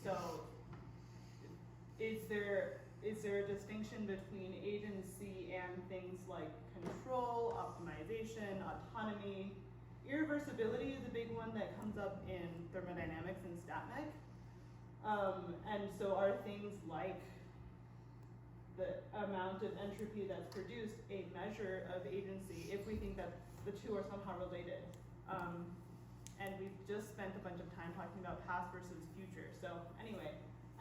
So is there a distinction between agency and things like control, optimization, autonomy? Irreversibility is a big one that comes up in thermodynamics and StatMech. And so are things like the amount of entropy that's produced a measure of agency if we think that the two are somehow related? And we've just spent a bunch of time talking about past versus future. So anyway,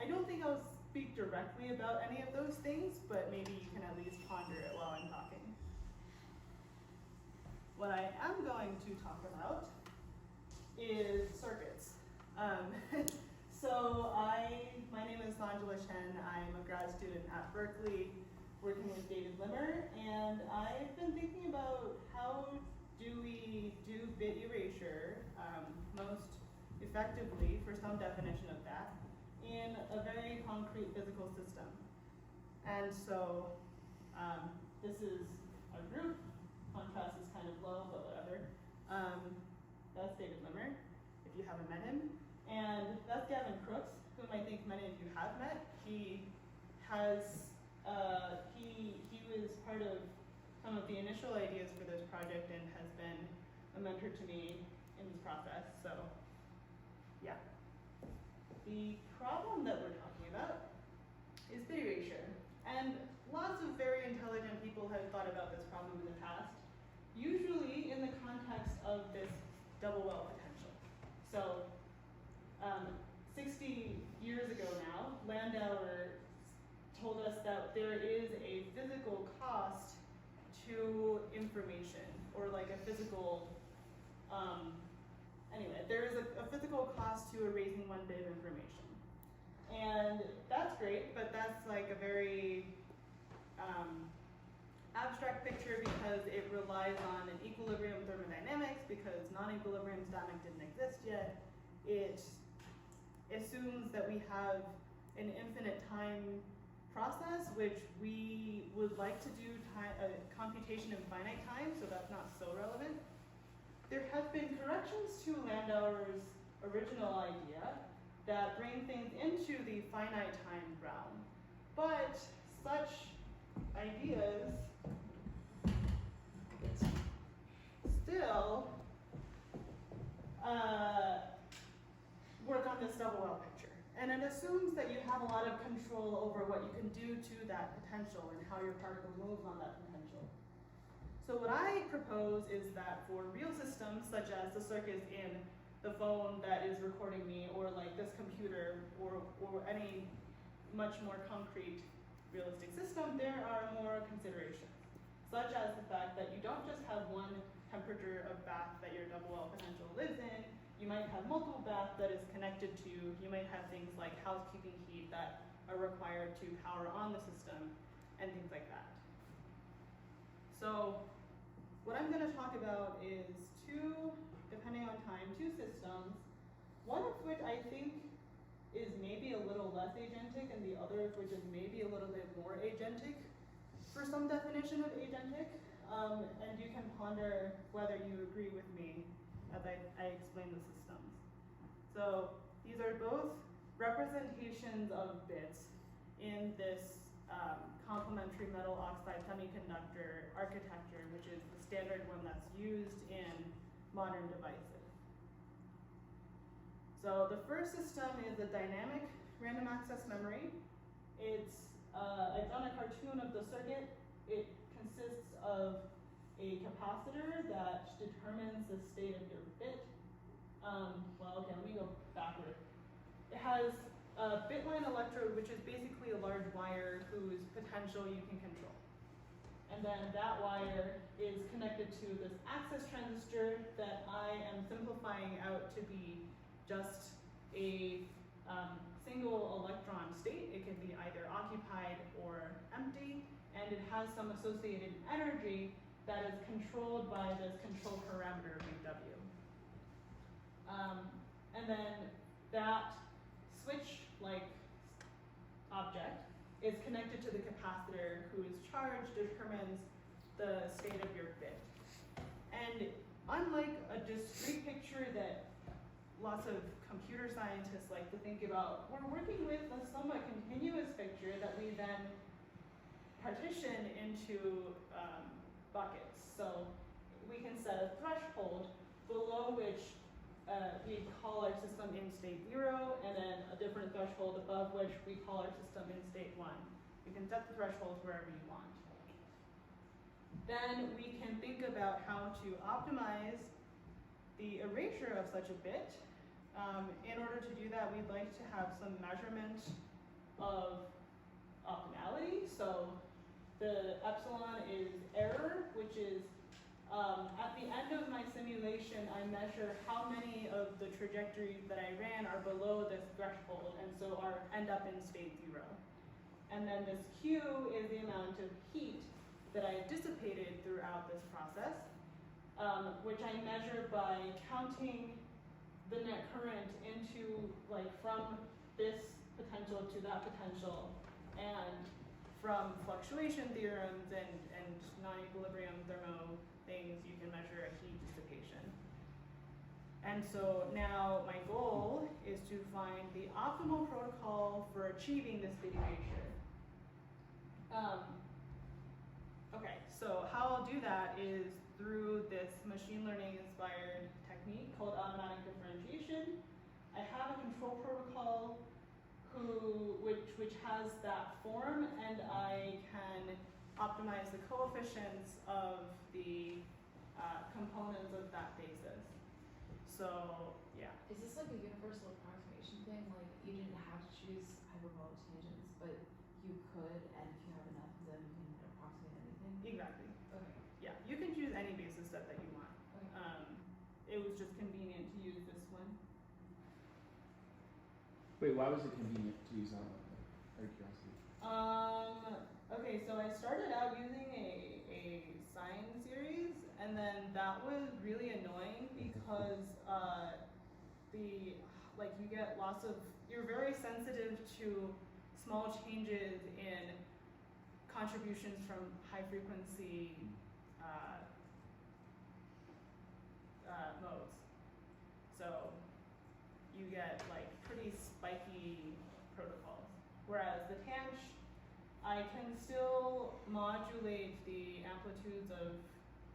I don't think I'll speak directly about any of those things, but maybe you can at least ponder it while I'm talking. What I am going to talk about is circuits. So my name is Songela Chen. I'm a grad student at Berkeley working with David Limmer, and I've been thinking about how do we do bit erasure most effectively, for some definition of that, in a very concrete physical system. And so this is our group. Contrast is kind of low, but whatever. That's David Limmer, if you haven't met him. And that's Gavin Crooks, whom I think many of you have met. He has, he was part of some of the initial ideas for this project and has been a mentor to me in this process, so yeah. The problem that we're talking about is bit erasure. And lots of very intelligent people have thought about this problem in the past, usually in the context of this double well potential. So 60 years ago now, Landauer told us that there is a physical cost to information, or like a physical, anyway, there is a physical cost to erasing one bit of information. And that's great, but that's like a very abstract picture because it relies on an equilibrium thermodynamics, because non-equilibrium StatMech didn't exist yet. It assumes that we have an infinite time process, which we would like to do computation in finite time, so that's not so relevant. There have been corrections to Landauer's original idea that bring things into the finite time realm, but such ideas still work on this double well picture. And it assumes that you have a lot of control over what you can do to that potential and how your particle moves on that potential. So what I propose is that for real systems, such as the circuits in the phone that is recording me, or like this computer, or any much more concrete realistic system, there are more considerations, such as the fact that you don't just have one temperature of bath that your double well potential lives in. You might have multiple baths that is connected to. You might have things like housekeeping heat that are required to power on the system, and things like that. So what I'm going to talk about is depending on time, two systems, one of which I think is maybe a little less agentic, and the other of which is maybe a little bit more agentic for some definition of agentic. And you can ponder whether you agree with me as I explain the systems. So these are both representations of bits in this complementary metal oxide semiconductor architecture, which is the standard one that's used in modern devices. So the first system is a dynamic random access memory. I've done a cartoon of the circuit. It consists of a capacitor that determines the state of your bit. Let me go backward. It has a bit line electrode, which is basically a large wire whose potential you can control. And then that wire is connected to this access transistor that I am simplifying out to be just a single electron state. It can be either occupied or empty, and it has some associated energy that is controlled by this control parameter VW. And then that switch-like object is connected to the capacitor, whose charge determines the state of your bit. And unlike a discrete picture that lots of computer scientists like to think about, we're working with a somewhat continuous picture that we then partition into buckets. So we can set a threshold below which we call our system in state 0, and then a different threshold above which we call our system in state 1. You can set the thresholds wherever you want. Then we can think about how to optimize the erasure of such a bit. In order to do that, we'd like to have some measurement of optimality. So the epsilon is error, which is at the end of my simulation, I measure how many of the trajectories that I ran are below this threshold, and so end up in state 0. And then this Q is the amount of heat that I dissipated throughout this process, which I measure by counting the net current into, like, from this potential to that potential, and from fluctuation theorems and non-equilibrium thermo things, you can measure a heat dissipation. And so now my goal is to find the optimal protocol for achieving this bit erasure. Okay, so how I'll do that is through this machine learning inspired technique called automatic differentiation. I have a control protocol which has that form, and I can optimize the coefficients of the components of that basis. So yeah. Is this like a universal approximation thing? Like you didn't have to choose hyperbolic tangents, but you could, and if you have enough of them, you can approximate anything? Exactly. Okay. Yeah, you can choose any basis set that you want. Okay. It was just convenient to use this one. Wait, why was it convenient to use that one? Out of curiosity. Okay, so I started out using a sine series, and then that was really annoying because you get lots of, you're very sensitive to small changes in contributions from high frequency modes. So you get like pretty spiky protocols. Whereas the tanh, I can still modulate the amplitudes of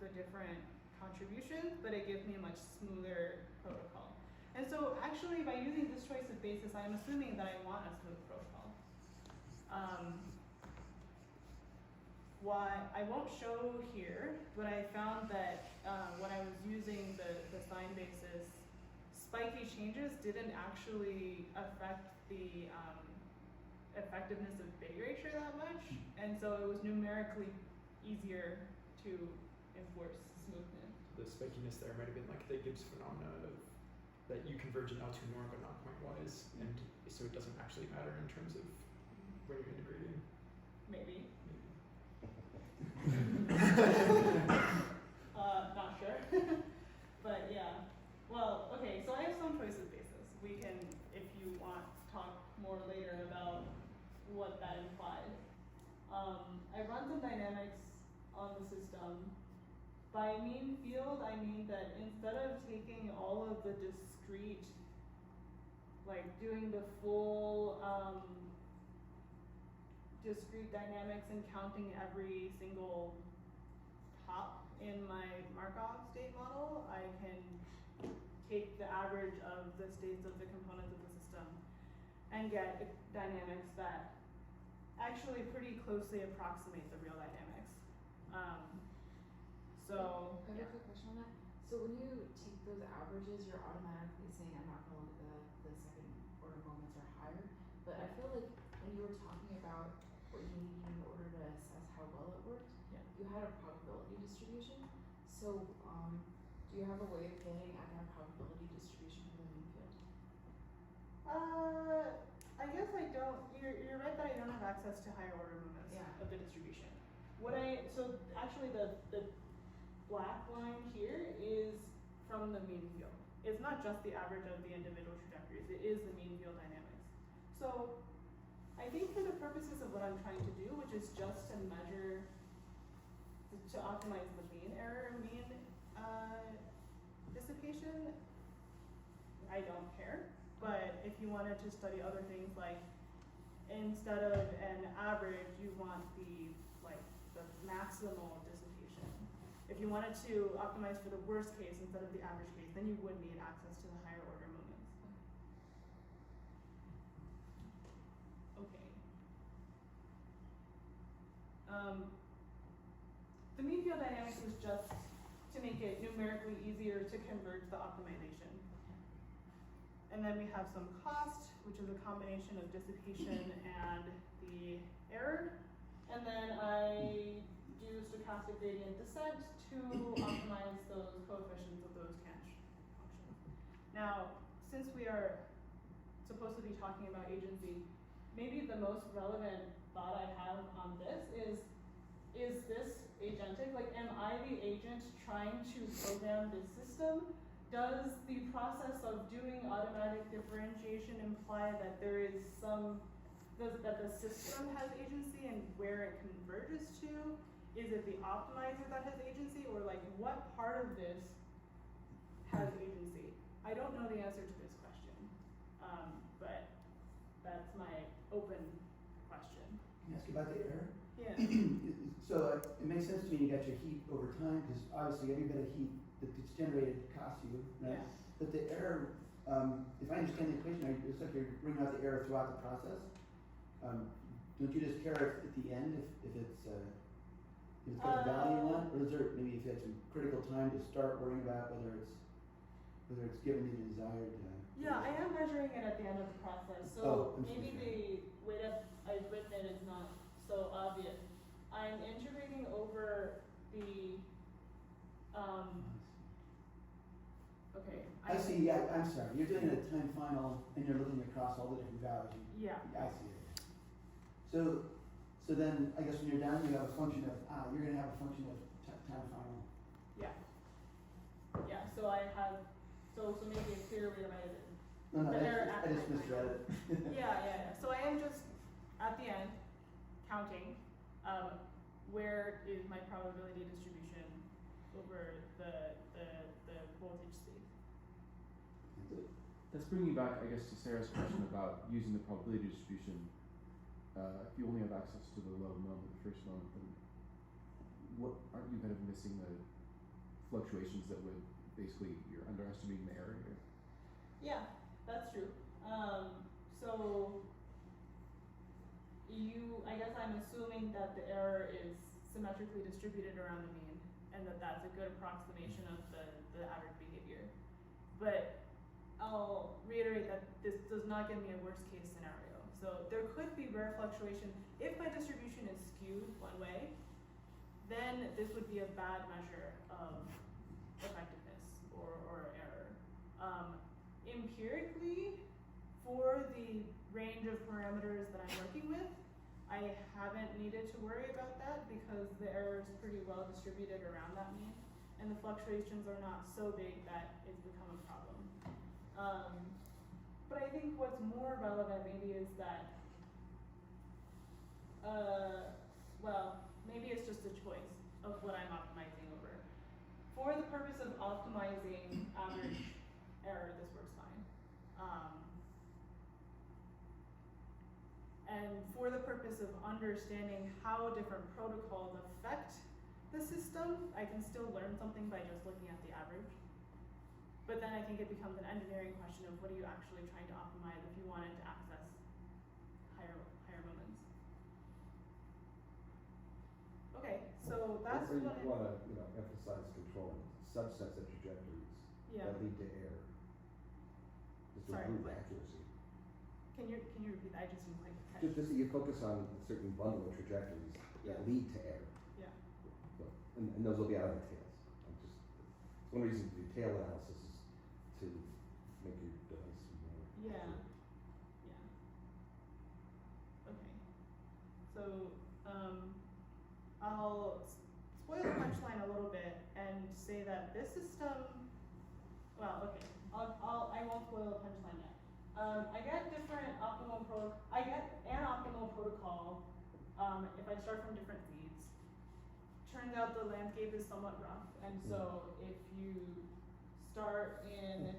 the different contributions, but it gives me a much smoother protocol. And so actually by using this choice of basis, I'm assuming that I want a smooth protocol. Why I won't show here, but I found that when I was using the sine basis, spiky changes didn't actually affect the effectiveness of bit erasure that much, and so it was numerically easier to enforce smoothness. The spikiness there might have been like the Gibbs phenomena of that you converge an L2 norm but not pointwise, and so it doesn't actually matter in terms of where you're integrating. Maybe. Not sure. But yeah. Well, okay, so I have some choice of basis. We can, if you want, talk more later about what that implies. I run some dynamics on the system. By mean field, I mean that instead of taking all of the discrete, like doing the full discrete dynamics and counting every single hop in my Markov state model, I can take the average of the states of the components of the system and get dynamics that actually pretty closely approximate the real dynamics. So I have a quick question on that. So when you take those averages, you're automatically saying, I'm not going to look at the second order moments are higher, but I feel like when you were talking about what you needed in order to assess how well it worked, yeah. you had a probability distribution. So do you have a way of getting at that probability distribution for the mean field? I guess I don't. You're right that I don't have access to higher order moments of the distribution. So actually the black line here is from the mean field. It's not just the average of the individual trajectories. It is the mean field dynamics. So I think for the purposes of what I'm trying to do, which is just to measure, to optimize the mean error, mean dissipation, I I don't care. But if you wanted to study other things, like instead of an average, you want the maximal dissipation. If you wanted to optimize for the worst case instead of the average case, then you would need access to the higher order moments. Okay. The mean field dynamics is just to make it numerically easier to converge the optimization. And then we have some cost, which is a combination of dissipation and the error. And then I do stochastic gradient descent to optimize those coefficients of those Canch functions. Now, since we are supposed to be talking about agency, maybe the most relevant thought I have on this is this agentic? Like, am I the agent trying to program this system? Does the process of doing automatic differentiation imply that there is that the system has agency and where it converges to? Is it the optimizer that has agency, or like what part of this has agency? I don't know the answer to this question, but that's my open question. Can I ask you about the error? Yeah. So it makes sense to me you got your heat over time, because obviously every bit of heat that gets generated costs you, right? Yeah. But the error, if I understand the equation, it's like you're bringing out the error throughout the process. Don't you just care at the end if it's got the value you want, or is there maybe if you had some critical time to start worrying about whether it's giving you the desired? Yeah, I am measuring it at the end of the process, so I'm maybe sorry. the way that I've written it is not so obvious. I'm integrating over the, okay. I see, yeah, I'm sorry. You're doing a time final and you're looking across all the different values. Yeah. I see it. So then I guess when you're done, you have a function of, you're going to have a function of time final. Yeah. Yeah, so I have, so maybe a clear way to write it. No, But they're I at just time misread it. Yeah. So I am just, at the end, counting, where is my probability distribution over the voltage space. That's bringing back, I guess, to Sarah's question about using the probability distribution. If you only have access to the low moment, the first moment, then aren't you kind of missing the fluctuations that would basically, you're underestimating the error here? Yeah, that's true. So I guess I'm assuming that the error is symmetrically distributed around the mean, and that's a good approximation of the average behavior. But I'll reiterate that this does not give me a worst case scenario. So there could be rare fluctuation. If my distribution is skewed one way, then this would be a bad measure of effectiveness or error. Empirically, for the range of parameters that I'm working with, I haven't needed to worry about that because the error is pretty well distributed around that mean, and the fluctuations are not so big that it's become a problem. But I think what's more relevant maybe is that, well, maybe it's just a choice of what I'm optimizing over. For the purpose of optimizing average error, this works fine. And for the purpose of understanding how different protocols affect the system, I can still learn something by just looking at the average. But then I think it becomes an engineering question of what are you actually trying to optimize if you wanted to access higher moments. Okay, so that's Or you what want to, emphasize controlling subsets of trajectories yeah. that lead to error. Just to Sorry, improve what? accuracy. Can you repeat that? I just didn't quite catch. Just that you focus on a certain bundle of trajectories that Yeah. lead to error. Yeah. So, and those will be out of the tails. It's one reason to do tail analysis is to make your device more Yeah. accurate. Yeah. Okay. So, I'll spoil the punchline a little bit and say that this system, well, okay, I won't spoil the punchline yet. I get an optimal protocol, if I start from different leads. Turns out the landscape is somewhat rough, and so if you start in,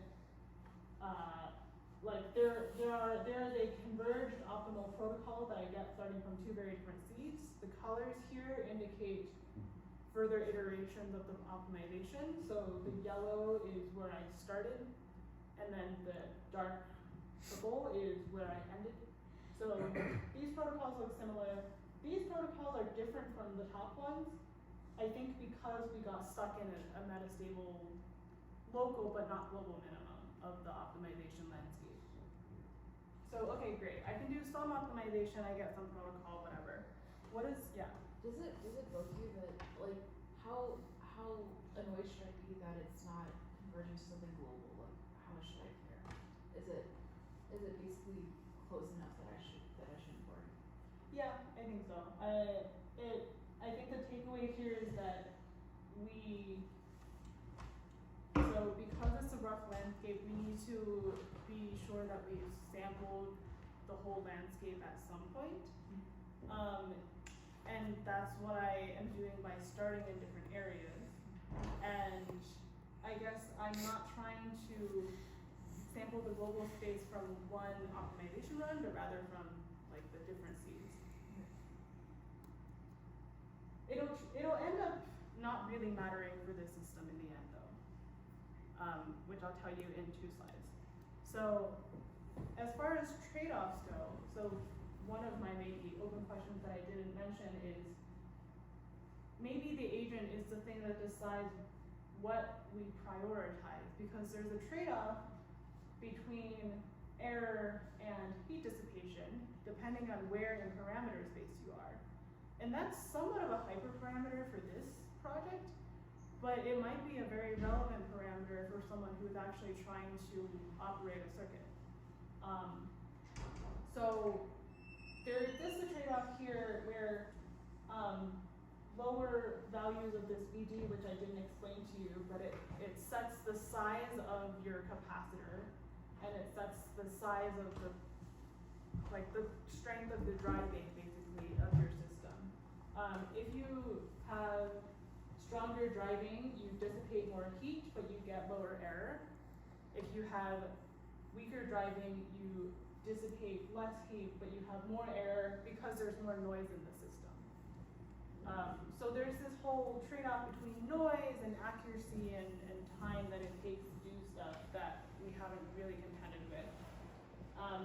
protocol that I get starting from two very different seeds. The colors here indicate further iterations of the optimization. So the yellow is where I started, and then the dark purple is where I ended. So these protocols look similar. These protocols are different from the top ones, I think because we got stuck in a metastable local but not global minimum of the optimization landscape. So, okay, great. I can do some optimization, I get some protocol, whatever. What is, yeah. Does it bug you that, like, how annoyed should I be that it's not converging to something global? Like, how much should I care? Is it basically close enough that I shouldn't worry? Yeah, I think so. I think the takeaway here is that so because it's a rough landscape, we need to be sure that we've sampled the whole landscape at some point. And that's what I am doing by starting in different areas. And I guess I'm not trying to sample the global space from one optimization run, but rather from like the different seeds. It'll end up not really mattering for this system in the end though, which I'll tell you in 2 slides. So as far as trade-offs go, so one of my maybe open questions that I didn't mention is maybe the agent is the thing that decides what we prioritize, because there's a trade-off between error and heat dissipation depending on where in parameter space you are. And that's somewhat of a hyperparameter for this project, but it might be a very relevant parameter for someone who's actually trying to operate a circuit. So there is a trade-off here where lower values of this VD, which I didn't explain to you, but it sets the size of your capacitor, and it sets the size of the strength of the driving, basically, of your system. If you have stronger driving, you dissipate more heat, but you get lower error. If you have weaker driving, you dissipate less heat, but you have more error because there's more noise in the system. So there's this whole trade-off between noise and accuracy and time that it takes to do stuff that we haven't really contended with.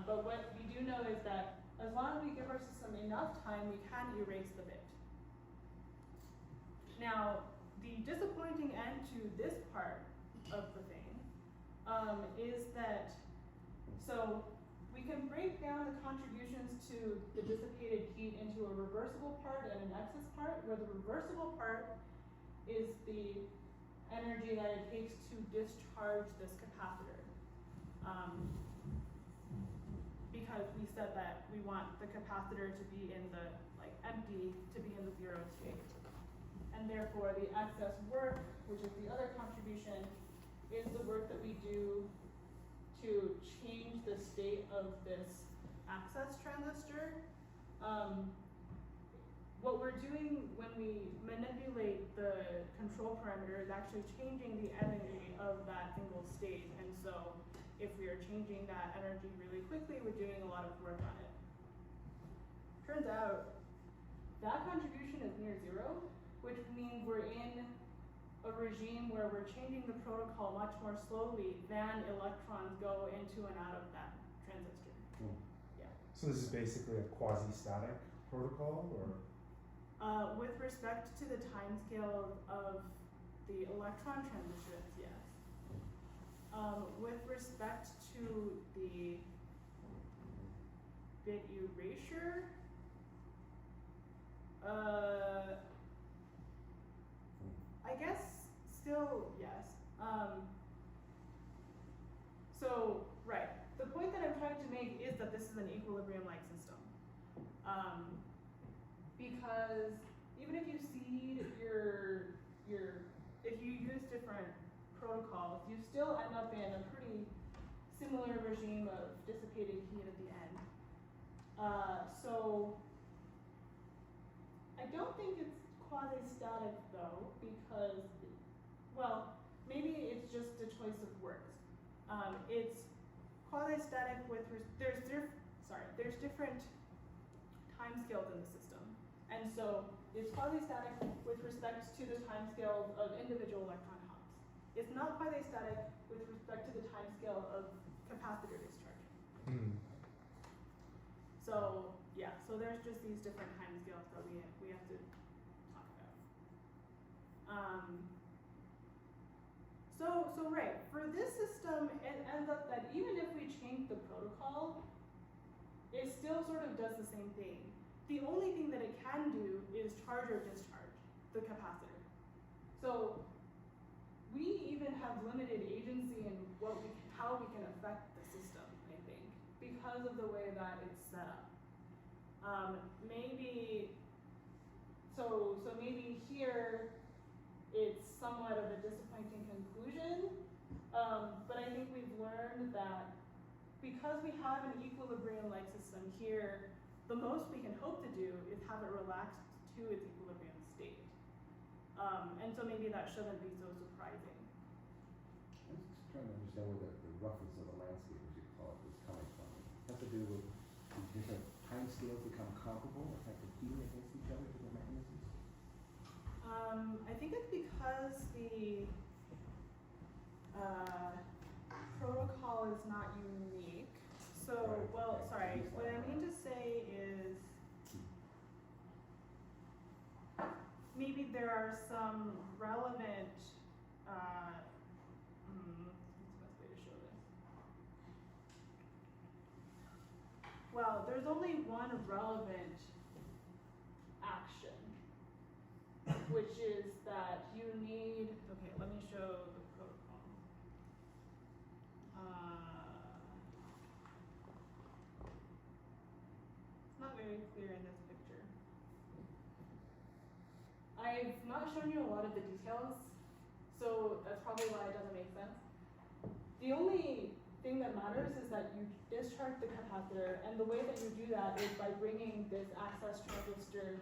But what we do know is that as long as we give our system enough time, we can erase the bit. Now, the disappointing end to this part of the thing is that, so we can break down the contributions to the dissipated heat into a reversible part and an excess part, where the reversible part is the energy that it takes to discharge this capacitor. Because we said that we want the capacitor to be in the, empty, to be in the 0 state. And therefore the excess work, which is the other contribution, is the work that we do to change the state of this access transistor. What we're doing when we manipulate the control parameter is actually changing the energy of that single state. And so if we are changing that energy really quickly, we're doing a lot of work on it. Turns out that contribution is near 0, which means we're in a regime where we're changing the protocol much more slowly than electrons go into and out of that transistor. Yeah. So this is basically a quasi-static protocol, or? With respect to the timescale of the electron transitions, yes. With respect to the bit erasure, I guess still yes. So, right. The point that I'm trying to make is that this is an equilibrium-like system. Because even if you seed if you use different protocols, you still end up in a pretty similar regime of dissipated heat at the end. So I don't think it's quasi-static though, because, well, maybe it's just a choice of words. It's quasi-static with, there's different timescales in the system. And so it's quasi-static with respect to the timescales of individual electron hops. It's not quasi-static with respect to the timescale of capacitor discharge. Hmm. So yeah, so there's just these different timescales that we have to talk about. So right, for this system, it ends up that even if we change the protocol, it still sort of does the same thing. The only thing that it can do is charge or discharge the capacitor. So we even have limited agency in how we can affect the system, I think, because of the way that it's set up. Maybe here it's somewhat of a disappointing conclusion, but I think we've learned that because we have an equilibrium-like system here, the most we can hope to do is have it relaxed to its equilibrium state. And so maybe that shouldn't be so surprising. I'm just trying to understand where the roughness of the landscape, as you call it, is coming from. It has to do with the different time scales become comparable, or kind of competing against each other, different mechanisms? I think it's because the protocol is not unique. So, Right, well, okay. sorry, Use what that, I mean right. to say is maybe there are some relevant, what's the best way to show this? Well, there's only one relevant action, which is that you need, okay, let me show the protocol. It's not very clear in this picture. I've not shown you a lot of the details, so that's probably why it doesn't make sense. The only thing that matters is that you discharge the capacitor, and the way that you do that is by bringing this access transistor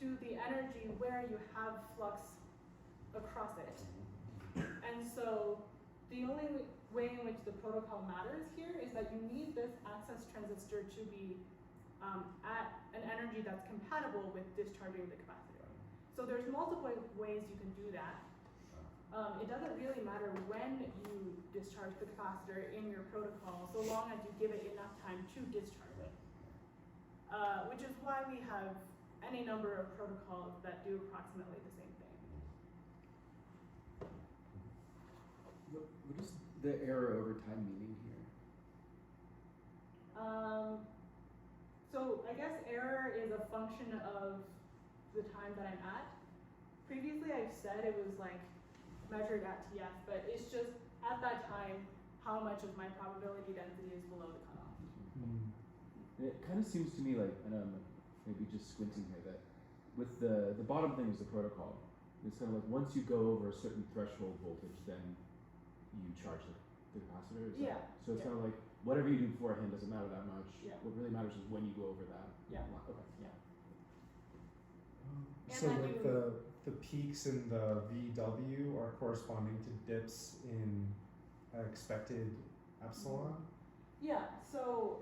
to the energy where you have flux across it. And so the only way in which the protocol matters here is that you need this access transistor to be at an energy that's compatible with discharging the capacitor. So there's multiple ways you can do that. It doesn't really matter when you discharge the capacitor in your protocol, so long as you give it enough time to discharge it. Which is why we have any number of protocols that do approximately the same thing. What is the error over time meaning here? So I guess error is a function of the time that I'm at. Previously I've said it was like measured at TF, but it's just at that time how much of my probability density is below the cutoff. Hmm. It kind of seems to me like, and I'm maybe just squinting here, that with the bottom thing is the protocol. It's kind of like once you go over a certain threshold voltage, then you charge the capacitor. Is Yeah. that, so it's Yeah. kind of like whatever you do beforehand doesn't matter that much. Yeah. What really matters is when you go over that. Yeah. Okay. Yeah. So then like the peaks in the VW are corresponding to dips in expected epsilon? Yeah, so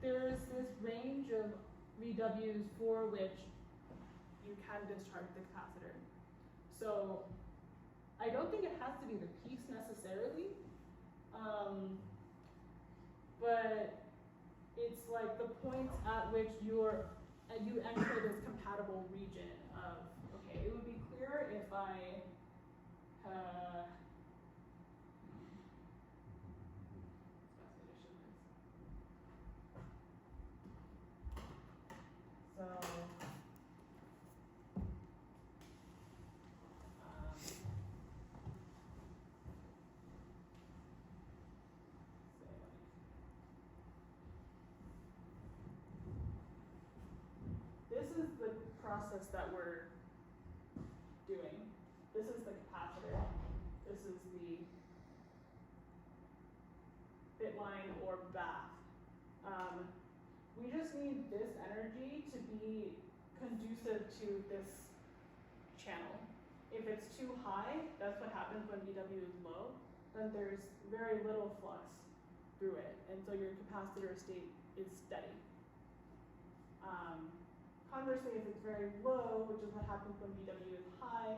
there's this range of VWs for which you can discharge the capacitor. So I don't think it has to be the peaks necessarily, but it's like the points at which you enter this compatible region of, okay, it would be clearer if I so, this is the process that we're doing. This is the capacitor. This is the bit line or bath. We just need this energy to be conducive to this channel. If it's too high, that's what happens when VW is low, then there's very little flux through it, and so your capacitor state is steady. Conversely, if it's very low, which is what happens when VW is high,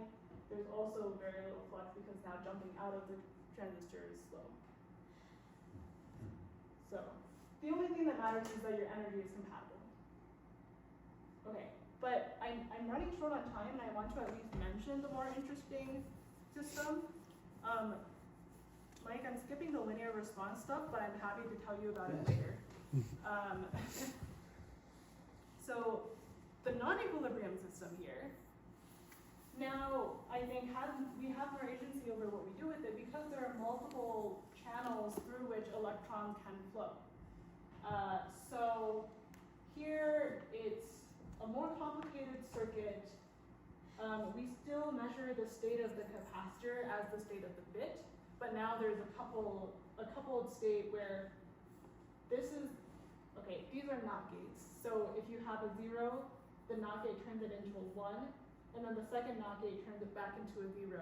there's also very little flux because now jumping out of the transistor is slow. So the only thing that matters is that your energy is compatible. Okay, but I'm running short on time and I want to at least mention the more interesting system. Mike, I'm skipping the linear response stuff, but I'm happy to tell you about it later. So the non-equilibrium system here, now I think we have more agency over what we do with it because there are multiple channels through which electrons can flow. So here it's a more complicated circuit. We still measure the state of the capacitor as the state of the bit, but now there's a coupled state where this is, okay, these are NOT gates. So if you have a 0, the NOT gate turns it into a 1, and then the second NOT gate turns it back into a 0,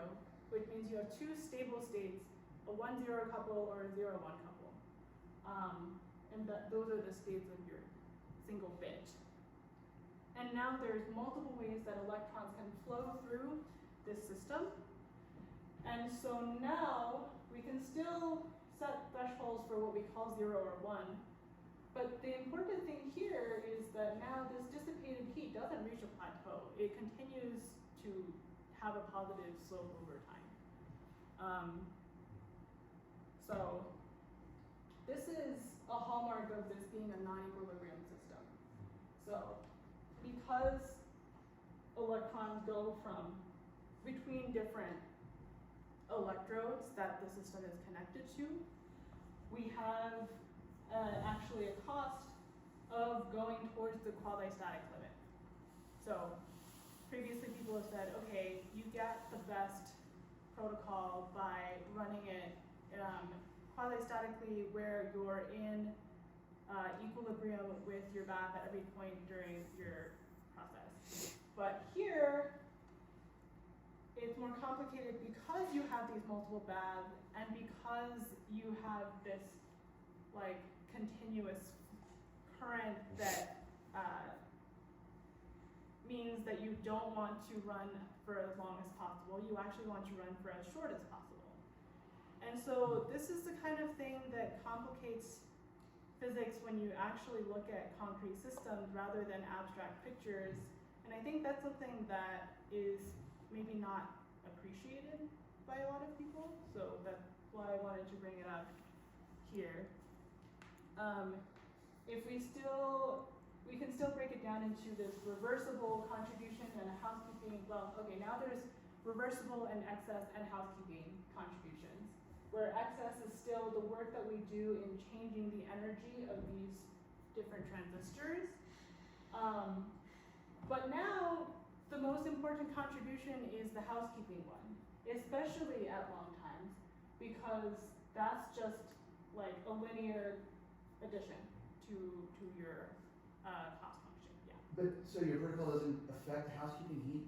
which means you have two stable states, a 1-0 couple or a 0-1 couple. And those are the states of your single bit. And now there's multiple ways that electrons can flow through this system. And so now we can still set thresholds for what we call 0 or 1. But the important thing here is that now this dissipated heat doesn't reach a plateau. It continues to have a positive slope over time. So this is a hallmark of this being a non-equilibrium system. So because electrons go from between different electrodes that the system is connected to, we have actually a cost of going towards the quasi-static limit. So previously people have said, okay, you get the best protocol by running it quasi-statically where you're in equilibrium with your bath at every point during your process. But here, it's more complicated because you have these multiple baths and because you have this like continuous current that means that you don't want to run for as long as possible. You actually want to run for as short as possible. And so this is the kind of thing that complicates physics when you actually look at concrete systems rather than abstract pictures. And I think that's something that is maybe not appreciated by a lot of people. So that's why I wanted to bring it up here. If we can still break it down into this reversible contribution and a housekeeping, well, okay, now there's reversible and excess and housekeeping contributions, where excess is still the work that we do in changing the energy of these different transistors. But now, the most important contribution is the housekeeping one, especially at long times, because that's just like a linear addition to your cost function, yeah. But, so your vertical doesn't affect housekeeping heat?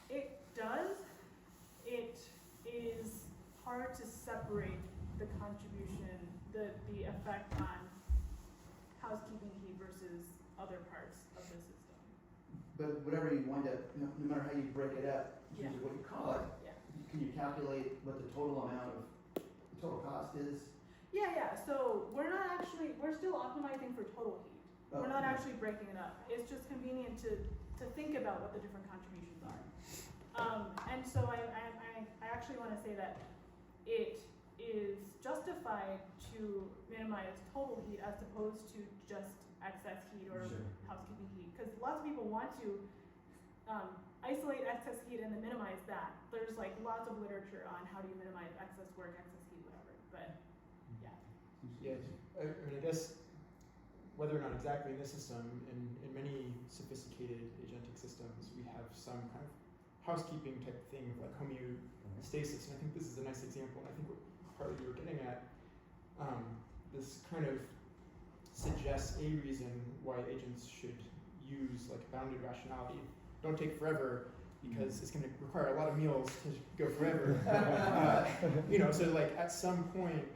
It does. It is hard to separate the contribution, the effect on housekeeping heat versus other parts of the system. But whatever you wind up, no matter how you break it up, in terms of what you call it, can you calculate what the total amount of, the total cost is? Yeah, so we're still optimizing for total heat. Oh, We're not okay. actually breaking it up. It's just convenient to think about what the different contributions are. And so I actually want to say that it is justified to minimize total heat as opposed to just excess heat or housekeeping heat. Because lots of people want to isolate excess heat and then minimize that. There's like lots of literature on how do you minimize excess work, excess heat, whatever. But yeah. Yeah, I mean, I guess whether or not exactly in this system, in many sophisticated agentic systems, we have some kind of housekeeping type thing of like homeostasis, and I think this is a nice example, and I think what partly you were getting at, this kind of suggests a reason why agents should use like bounded rationality. Don't take forever, because it's going to require a lot of meals to go forever. So like at some point,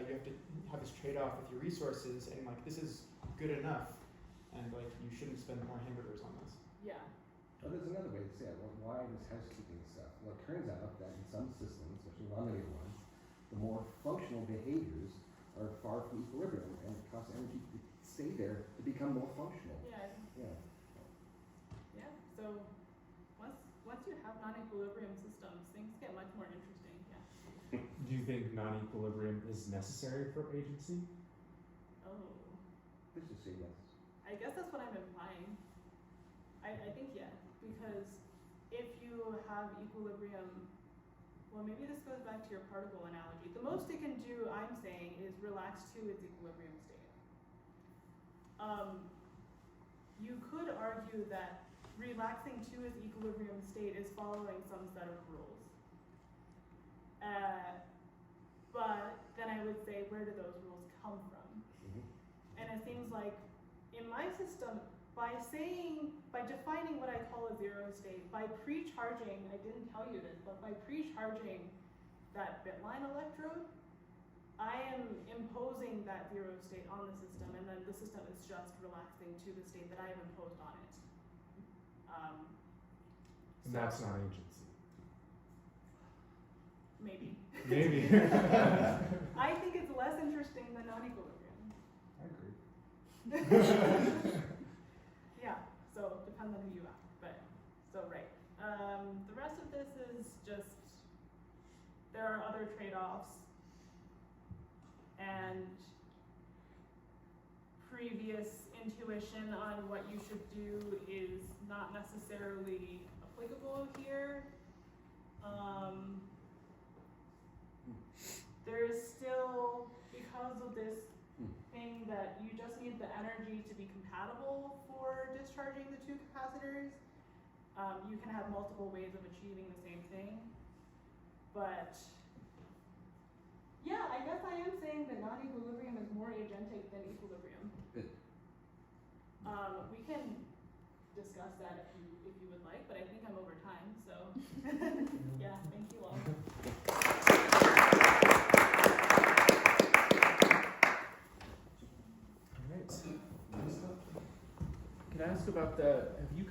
you have to have this trade-off with your resources, and like this is good enough. and like you shouldn't spend more hamburgers on this. Yeah. Oh, there's another way to say it. Well, why this housekeeping stuff? Well, it turns out that in some systems, especially nonlinear ones, the more functional behaviors are far from equilibrium, and it costs energy to stay there to become more functional. Yeah. Yeah. Yeah. So once you have non-equilibrium systems, things get much more interesting. Yeah. Do you think non-equilibrium is necessary for agency? Oh. Let's just say yes. I guess that's what I'm implying. I think yes, because if you have equilibrium, well, maybe this goes back to your particle analogy. The most it can do, I'm saying, is relax to its equilibrium state. You could argue that relaxing to its equilibrium state is following some set of rules. But then I would say, where do those rules come from? And it seems like in my system, by defining what I call a zero state, by pre-charging, I didn't tell you this, but by pre-charging that bitline electrode, I am imposing that zero state on the system, and then the system is just relaxing to the state that I have imposed on it. And that's not agency. Maybe. Maybe. I think it's less interesting than non-equilibrium. I agree. Yeah, so depends on who you ask, but so right. The rest of this is just, there are other trade-offs, and previous intuition on what you should do is not necessarily applicable here. There is still, because of this thing that you just need the energy to be compatible for discharging the two capacitors, you can have multiple ways of achieving the same thing. But yeah, I guess I am saying that non-equilibrium is more agentic than equilibrium. Good. We can discuss that if you would like, but I think I'm over time, so yeah, thank you all. Alright. Can I ask about have you